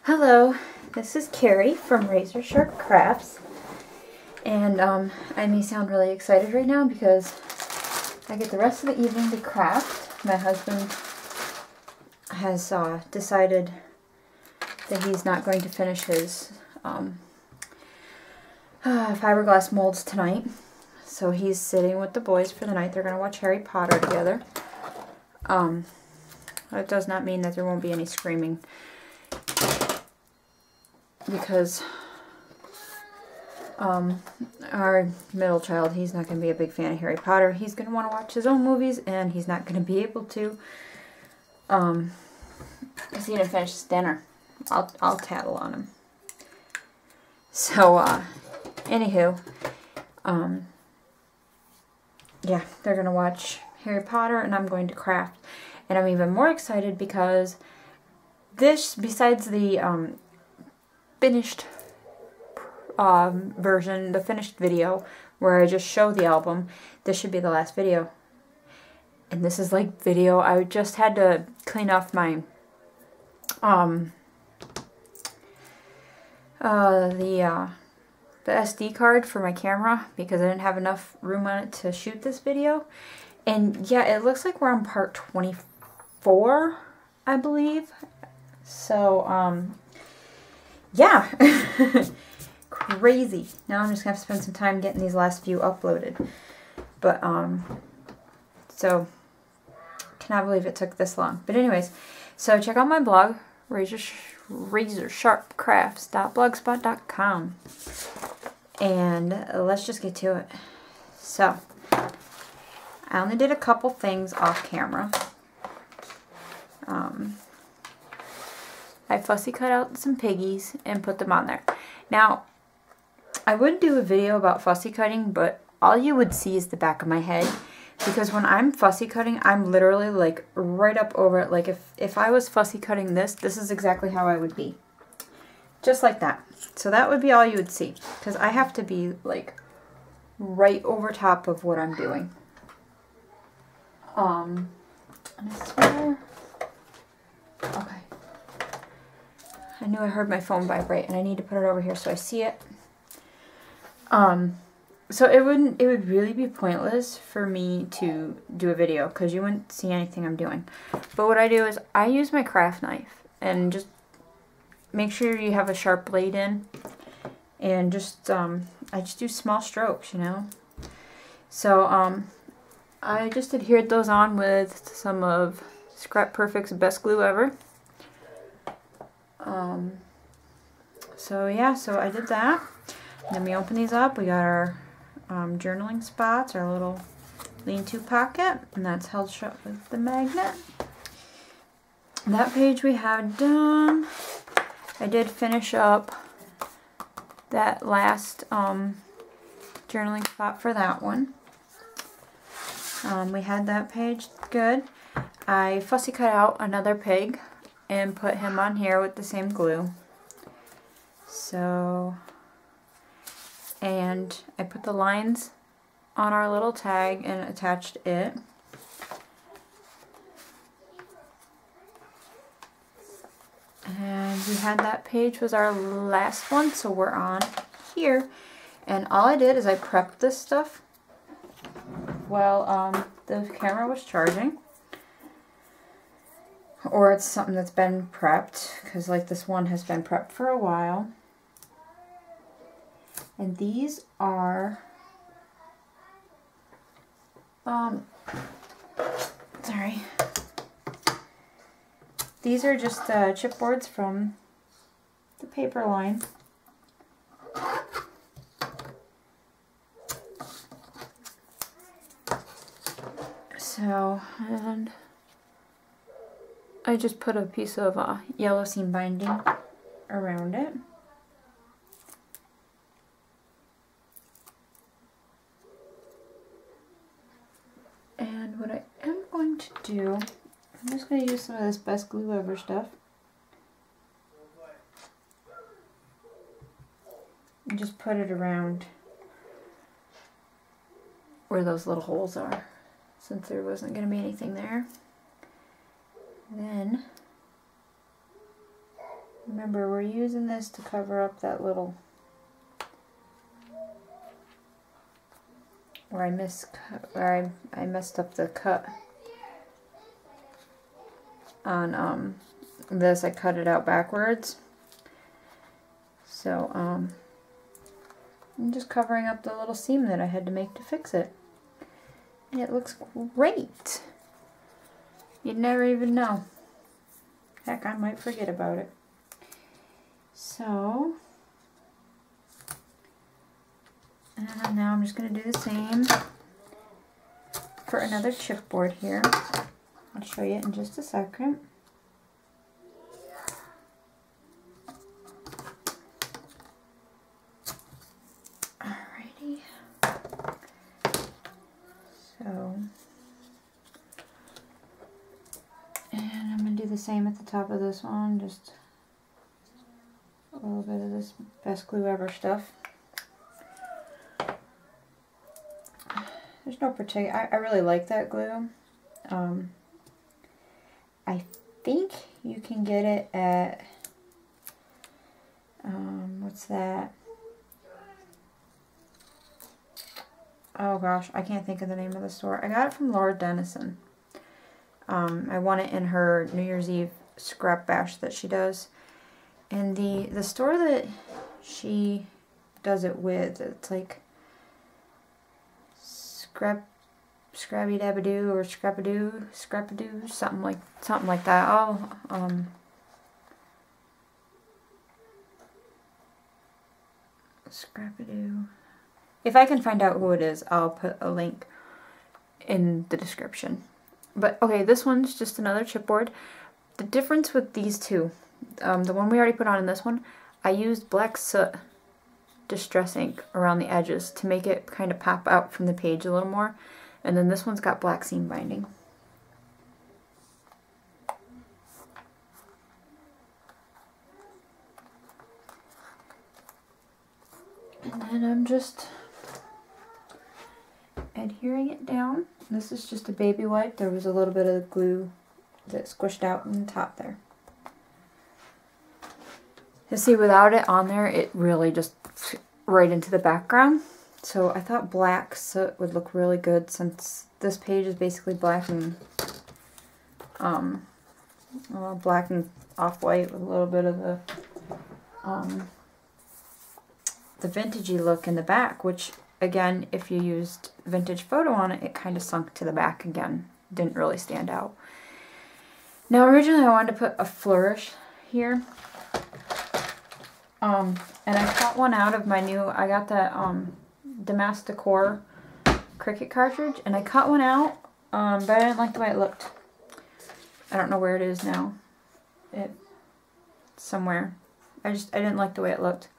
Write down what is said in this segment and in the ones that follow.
Hello, this is Kerri from Razor Sharp Crafts, and I may sound really excited right now because I get the rest of the evening to craft. My husband has decided that he's not going to finish his fiberglass molds tonight, so he's sitting with the boys for the night. They're going to watch Harry Potter together. That does not mean that there won't be any screaming, because our middle child, he's not going to be a big fan of Harry Potter. He's going to want to watch his own movies, and he's not going to be able to because he didn't finish his dinner. I'll tattle on him. So anywho, yeah, they're going to watch Harry Potter, and I'm going to craft. And I'm even more excited because this, besides the finished version, the finished video where I just show the album, this should be the last video. And this is like video, I just had to clean off my the SD card for my camera because I didn't have enough room on it to shoot this video. And yeah, it looks like we're on part 24, I believe. So yeah. Crazy. Now I'm just gonna have to spend some time getting these last few uploaded. But so cannot believe it took this long. But anyways, so check out my blog, razorsharpcrafts.blogspot.com, and let's just get to it. So I only did a couple things off camera. I fussy cut out some piggies and put them on there. Now, I would do a video about fussy cutting, but all you would see is the back of my head. Because when I'm fussy cutting, I'm literally like right up over it. Like if I was fussy cutting this is exactly how I would be. Just like that. So that would be all you would see. Because I have to be like right over top of what I'm doing. And I swear... Okay. I knew I heard my phone vibrate, and I need to put it over here so I see it. So it would really be pointless for me to do a video because you wouldn't see anything I'm doing. But what I do is I use my craft knife and just make sure you have a sharp blade in, and just I just do small strokes, you know. So I just adhered those on with some of Scrap Perfect's Best Glue Ever. So yeah, so I did that. And then we open these up. We got our journaling spots, our little lean-to pocket, and that's held shut with the magnet. That page we have done. I did finish up that last journaling spot for that one. We had that page good. I fussy cut out another pig and put him on here with the same glue. So, and I put the lines on our little tag and attached it. And we had that page was our last one, so we're on here. And all I did is I prepped this stuff while the camera was charging. Or it's something that's been prepped, because like this one has been prepped for a while. And these are, sorry. These are just chipboards from the paper line. So, and I just put a piece of yellow seam binding around it. And what I am going to do, I'm just going to use some of this Best Glue Ever stuff. And just put it around where those little holes are, since there wasn't going to be anything there. Then remember we're using this to cover up that little, where I messed up the cut on this. I cut it out backwards. So I'm just covering up the little seam that I had to make to fix it. And it looks great. You'd never even know. Heck, I might forget about it. So, and now I'm just going to do the same for another chipboard here. I'll show you in just a second. Alrighty. So, and I'm going to do the same at the top of this one, just a little bit of this best glue ever stuff. There's no particular, I really like that glue. I think you can get it at, what's that? Oh gosh, I can't think of the name of the store. I got it from Laura Dennison. I won it in her New Year's Eve scrap bash that she does. And the store that she does it with, it's like Scrabby Dabadoo or Scrapadoo, something like that. Scrapadoo. If I can find out who it is, I'll put a link in the description. But okay, this one's just another chipboard. The difference with these two, the one we already put on in this one, I used black soot distress ink around the edges to make it kind of pop out from the page a little more. And then this one's got black seam binding. And then I'm just adhering it down. This is just a baby wipe. There was a little bit of glue that squished out in the top there. You see, without it on there, it really just right into the background. So I thought black soot would look really good, since this page is basically black and black and off-white with a little bit of the vintagey look in the back, which again, if you used vintage photo on it, it kind of sunk to the back again. Didn't really stand out. Now originally I wanted to put a flourish here. And I cut one out of my new, I got that Damas Decor Cricut cartridge, and I cut one out, but I didn't like the way it looked. I don't know where it is now. It's somewhere. I didn't like the way it looked.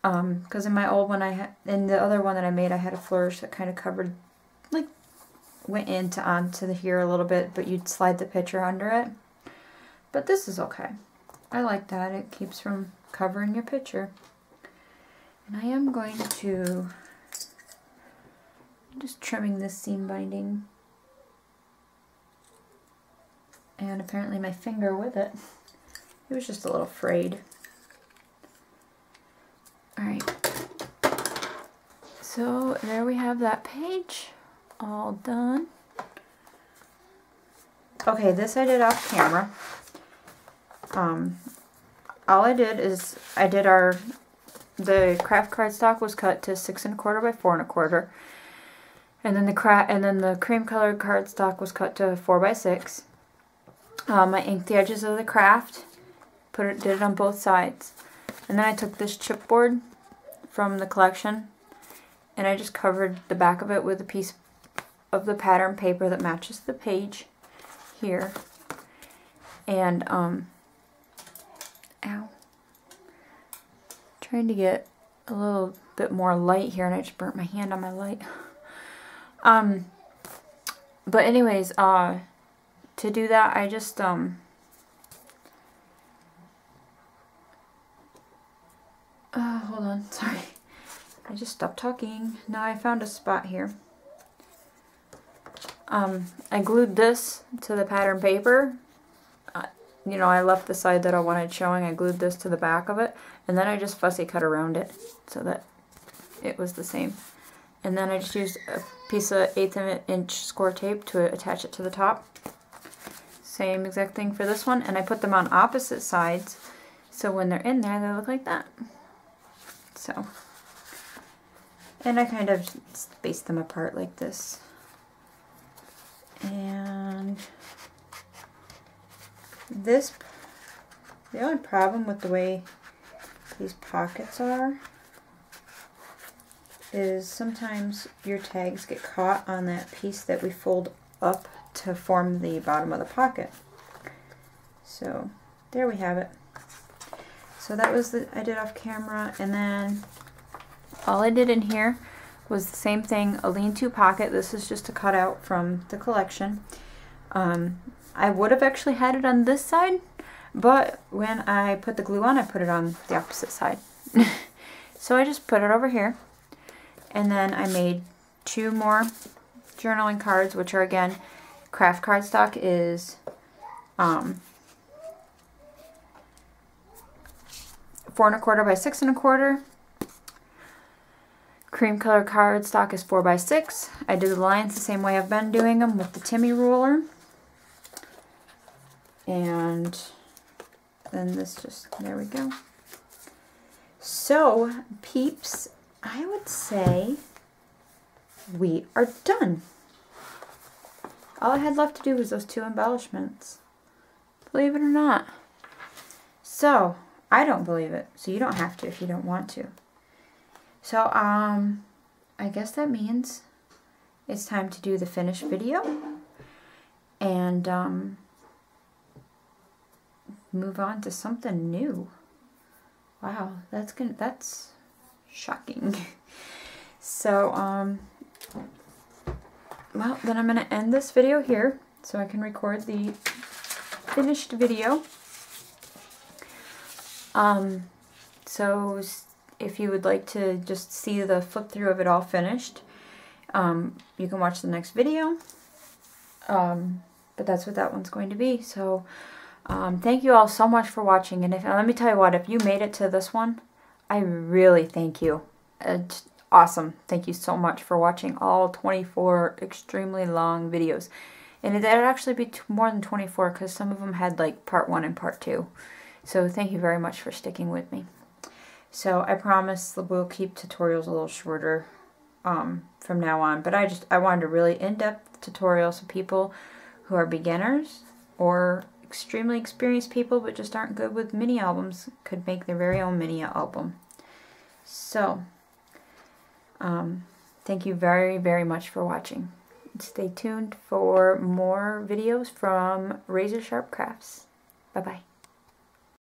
Because in my old one in the other one that I made, I had a flourish that kind of covered, like, went onto the here a little bit, but you'd slide the picture under it. But this is okay. I like that. It keeps from covering your picture. And I am going to, just trimming this seam binding. And apparently my finger with it. It was just a little frayed. Alright. So there we have that page. All done. Okay, this I did off camera. All I did is the craft cardstock was cut to 6 1/4 by 4 1/4, and then the cream colored cardstock was cut to 4 by 6. I inked the edges of the craft, did it on both sides, and then I took this chipboard from the collection, and I just covered the back of it with a piece of the pattern paper that matches the page here, and ow. Trying to get a little bit more light here, and I just burnt my hand on my light. But anyways, to do that, I just hold on, sorry. I just stopped talking. Now I found a spot here. I glued this to the pattern paper. you know, I left the side that I wanted showing. I glued this to the back of it, and then I just fussy cut around it so that it was the same. And then I just used a piece of 1/8 inch score tape to attach it to the top. Same exact thing for this one, and I put them on opposite sides, so when they're in there, they look like that. So, and I kind of spaced them apart like this. And this, the only problem with the way these pockets are is sometimes your tags get caught on that piece that we fold up to form the bottom of the pocket. So there we have it. So that was the I did off camera, and then all I did in here was the same thing, a lean-to pocket. This is just a cutout from the collection. I would have actually had it on this side, but when I put the glue on, I put it on the opposite side. So I just put it over here, and then I made 2 more journaling cards, which are, again, craft cardstock is 4 1/4 by 6 1/4. Cream color cardstock is 4 by 6. I did the lines the same way I've been doing them with the Timmy ruler. And then this just, there we go. So, peeps, I would say we are done. All I had left to do was those 2 embellishments. Believe it or not. So, I don't believe it, so you don't have to if you don't want to. So, I guess that means it's time to do the finished video and move on to something new. Wow, that's shocking. So, well, then I'm gonna end this video here so I can record the finished video. So if you would like to just see the flip through of it all finished, you can watch the next video. But that's what that one's going to be. So thank you all so much for watching. And let me tell you what, if you made it to this one, I really thank you. It's awesome. Thank you so much for watching all 24 extremely long videos. And it'd actually be more than 24 because some of them had like part 1 and part 2. So thank you very much for sticking with me. So I promise we'll keep tutorials a little shorter from now on. But I wanted a really in-depth tutorial so people who are beginners or extremely experienced people but just aren't good with mini albums could make their very own mini album. So thank you very, very much for watching. Stay tuned for more videos from Razor Sharp Crafts. Bye-bye.